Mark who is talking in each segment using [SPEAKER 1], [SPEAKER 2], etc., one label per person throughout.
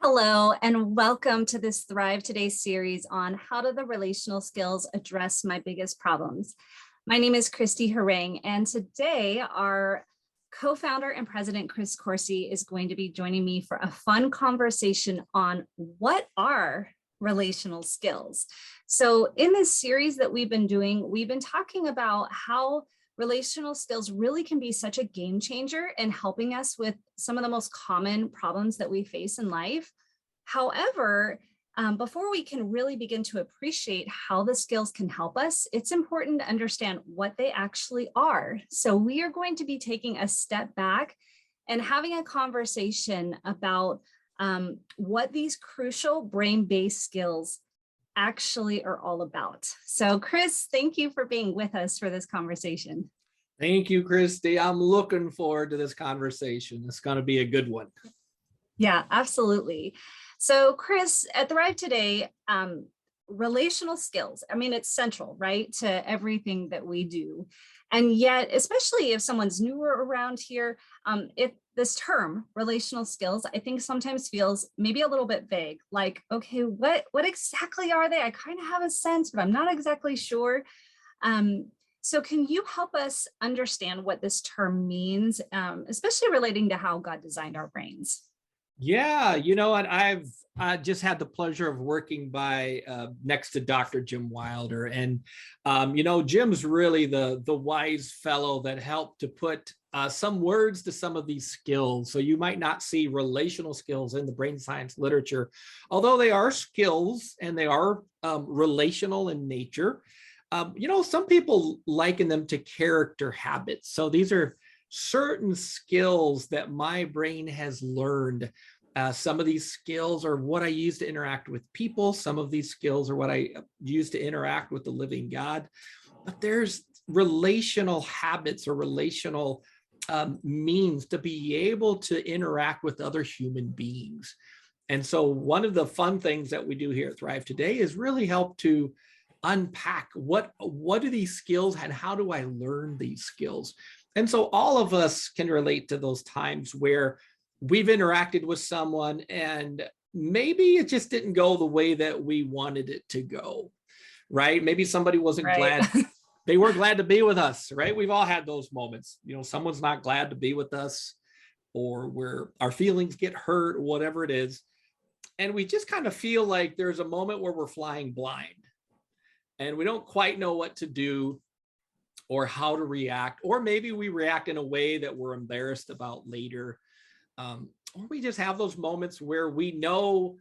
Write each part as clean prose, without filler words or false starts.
[SPEAKER 1] Hello, and welcome to this Thrive Today series on how do the relational skills address my biggest problems. My name is Christy Harang, and today our co-founder and president, Chris Corsi, is going to be joining me for a fun conversation on what are relational skills. So in this series that we've been doing, we've been talking about how relational skills really can be such a game changer in helping us with some of the most common problems that we face in life. However, before we can really begin to appreciate how the skills can help us, it's important to understand what they actually are. So we are going to be taking a step back and having a conversation about what these crucial brain-based skills actually are all about. So Chris, thank you for being with us for this conversation.
[SPEAKER 2] Thank you, Christy. I'm looking forward to this conversation. It's going to be a good one.
[SPEAKER 1] Yeah, absolutely. So Chris, at Thrive Today, relational skills, I mean, it's central, right, to everything that we do. And yet, especially if someone's newer around here, if this term relational skills, I think sometimes feels maybe a little bit vague, like, okay, what exactly are they? I kind of have a sense, but I'm not exactly sure. So can you help us understand what this term means, especially relating to how God designed our brains?
[SPEAKER 2] Yeah, you know what? I've just had the pleasure of working by next to Dr. Jim Wilder, and Jim's really the wise fellow that helped to put some words to some of these skills. So you might not see relational skills in the brain science literature, although they are skills and they are relational in nature. Some people liken them to character habits. So these are certain skills that my brain has learned. Some of these skills are what I use to interact with people. Some of these skills are what I use to interact with the living God. But there's relational habits or relational means to be able to interact with other human beings. And so one of the fun things that we do here at Thrive Today is really help to unpack what do these skills and how do I learn these skills? And so all of us can relate to those times where we've interacted with someone and maybe it just didn't go the way that we wanted it to go, right? Maybe somebody wasn't glad. They weren't glad to be with us, right? We've all had those moments. Someone's not glad to be with us, or where our feelings get hurt, or whatever it is. And we just kind of feel like there's a moment where we're flying blind and we don't quite know what to do or how to react, or maybe we react in a way that we're embarrassed about later. Or we just have those moments where we know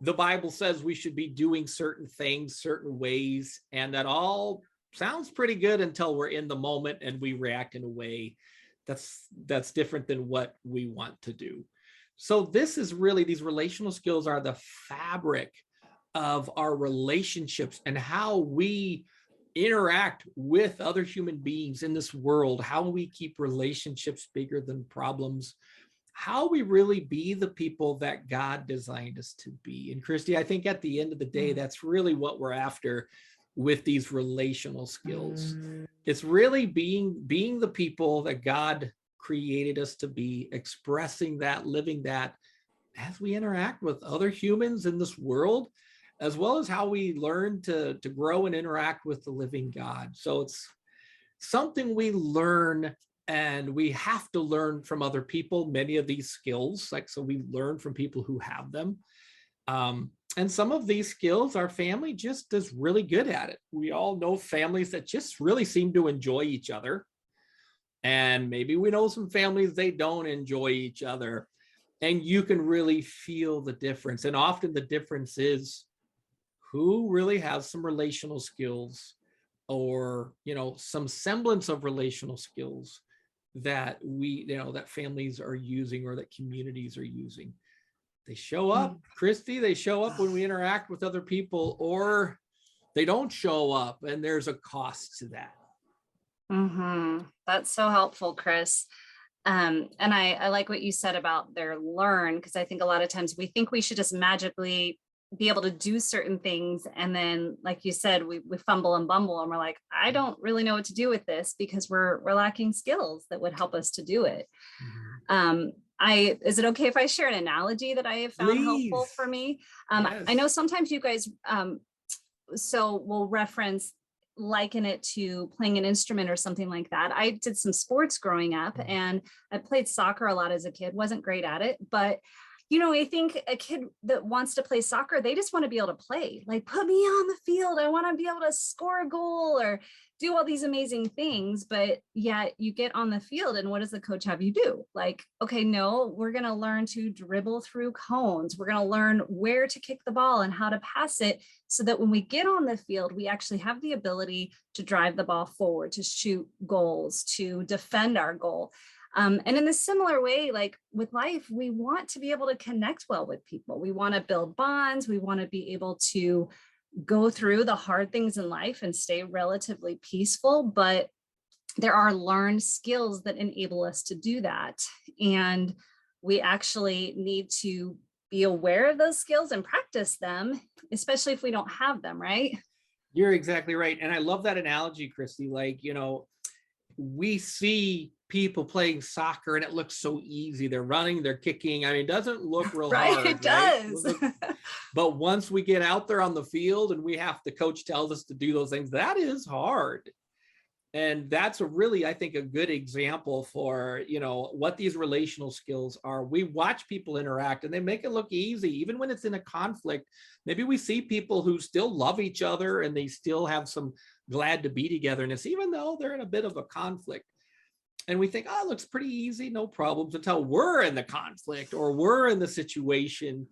[SPEAKER 2] the Bible says we should be doing certain things, certain ways, and that all sounds pretty good until we're in the moment and we react in a way that's different than what we want to do. So this is really, these relational skills are the fabric of our relationships and how we interact with other human beings in this world, how we keep relationships bigger than problems, how we really be the people that God designed us to be. And Christy, I think at the end of the day, that's really what we're after with these relational skills. It's really being the people that God created us to be, expressing that, living that as we interact with other humans in this world, as well as how we learn to grow and interact with the living God. So it's something we learn, and we have to learn from other people, many of these skills. So we learn from people who have them. And some of these skills, our family just is really good at it. We all know families that just really seem to enjoy each other. And maybe we know some families, they don't enjoy each other. And you can really feel the difference. And often the difference is who really has some relational skills, or, some semblance of relational skills that that families are using or that communities are using. They show up, Christy, they show up when we interact with other people, or they don't show up, and there's a cost to that.
[SPEAKER 1] That's so helpful, Chris. And I like what you said about their learn, because I think a lot of times we think we should just magically be able to do certain things. And then, like you said, we fumble and bumble and we're like, I don't really know what to do with this because we're lacking skills that would help us to do it. is it okay if I share an analogy that I have found helpful
[SPEAKER 2] Please.
[SPEAKER 1] for me? I know
[SPEAKER 2] Yes.
[SPEAKER 1] sometimes you guys, so we'll reference, liken it to playing an instrument or something like that. I did some sports growing up and I played soccer a lot as a kid, wasn't great at it, but I think a kid that wants to play soccer, they just want to be able to play, like put me on the field. I want to be able to score a goal or do all these amazing things. But yet you get on the field and what does the coach have you do? Like, okay, no, we're going to learn to dribble through cones. We're going to learn where to kick the ball and how to pass it so that when we get on the field, we actually have the ability to drive the ball forward, to shoot goals, to defend our goal. And in a similar way, like with life, we want to be able to connect well with people. We want to build bonds. We want to be able to go through the hard things in life and stay relatively peaceful. But there are learned skills that enable us to do that. And we actually need to be aware of those skills and practice them, especially if we don't have them, right?
[SPEAKER 2] You're exactly right. And I love that analogy, Christy. Like, we see people playing soccer and it looks so easy. They're running, they're kicking. I mean, it doesn't look real
[SPEAKER 1] Right, it
[SPEAKER 2] hard, right?
[SPEAKER 1] does.
[SPEAKER 2] But once we get out there on the field and the coach tells us to do those things, that is hard. And that's a really, I think, a good example for, what these relational skills are. We watch people interact and they make it look easy, even when it's in a conflict. Maybe we see people who still love each other and they still have some glad to be togetherness, even though they're in a bit of a conflict. And we think, oh, it looks pretty easy, no problems, until we're in the conflict or we're in the situation.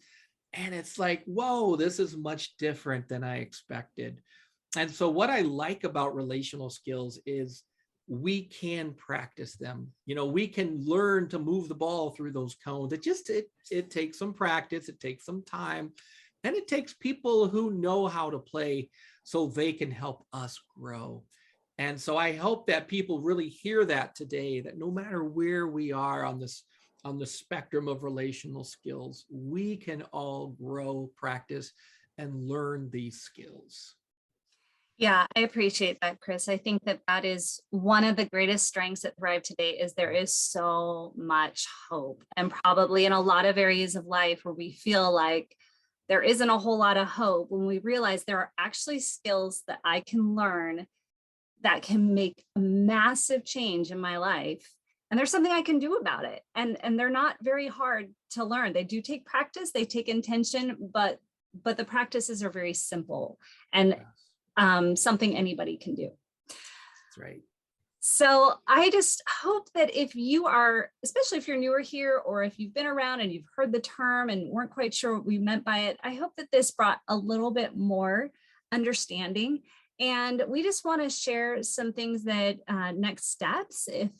[SPEAKER 2] And it's like, whoa, this is much different than I expected. And so what I like about relational skills is we can practice them. We can learn to move the ball through those cones. It takes some practice, it takes some time, and it takes people who know how to play so they can help us grow. And so I hope that people really hear that today, that no matter where we are on the spectrum of relational skills, we can all grow, practice, and learn these skills.
[SPEAKER 1] Yeah, I appreciate that, Chris. I think that that is one of the greatest strengths at Thrive Today is there is so much hope, and probably in a lot of areas of life where we feel like there isn't a whole lot of hope, when we realize there are actually skills that I can learn that can make a massive change in my life. And there's something I can do about it. And they're not very hard to learn. They do take practice, they take intention, but the practices are very simple and something anybody can do.
[SPEAKER 2] That's right.
[SPEAKER 1] So I just hope that if you are, especially if you're newer here, or if you've been around and you've heard the term and weren't quite sure what we meant by it, I hope that this brought a little bit more understanding. And we just want to share some things that next steps if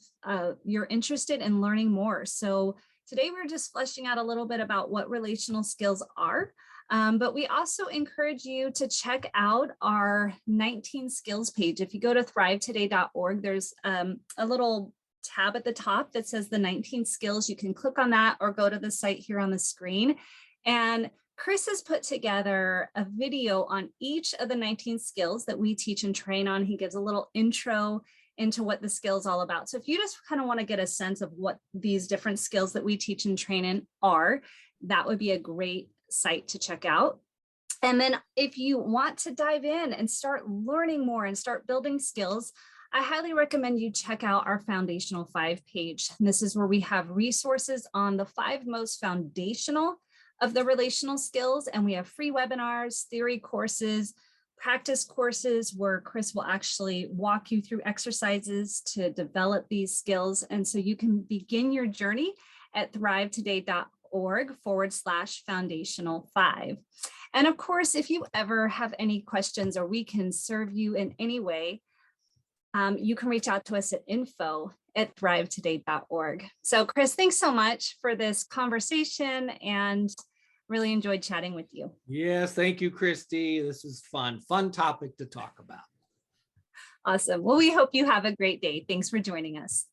[SPEAKER 1] you're interested in learning more. So today we're just fleshing out a little bit about what relational skills are. But we also encourage you to check out our 19 skills page. If you go to thrivetoday.org, there's a little tab at the top that says the 19 skills. You can click on that or go to the site here on the screen. And Chris has put together a video on each of the 19 skills that we teach and train on. He gives a little intro into what the skills all about. So if you just kind of want to get a sense of what these different skills that we teach and train in are, that would be a great site to check out. And then if you want to dive in and start learning more and start building skills, I highly recommend you check out our Foundational 5 page. And this is where we have resources on the 5 most foundational of the relational skills. And we have free webinars, theory courses, practice courses where Chris will actually walk you through exercises to develop these skills. And so you can begin your journey at thrivetoday.org/foundational5. And of course, if you ever have any questions or we can serve you in any way, you can reach out to us at info@thrivetoday.org. So Chris, thanks so much for this conversation and really enjoyed chatting with you.
[SPEAKER 2] Yes, thank you, Christy. This is fun topic to talk about.
[SPEAKER 1] Awesome. Well, we hope you have a great day. Thanks for joining us.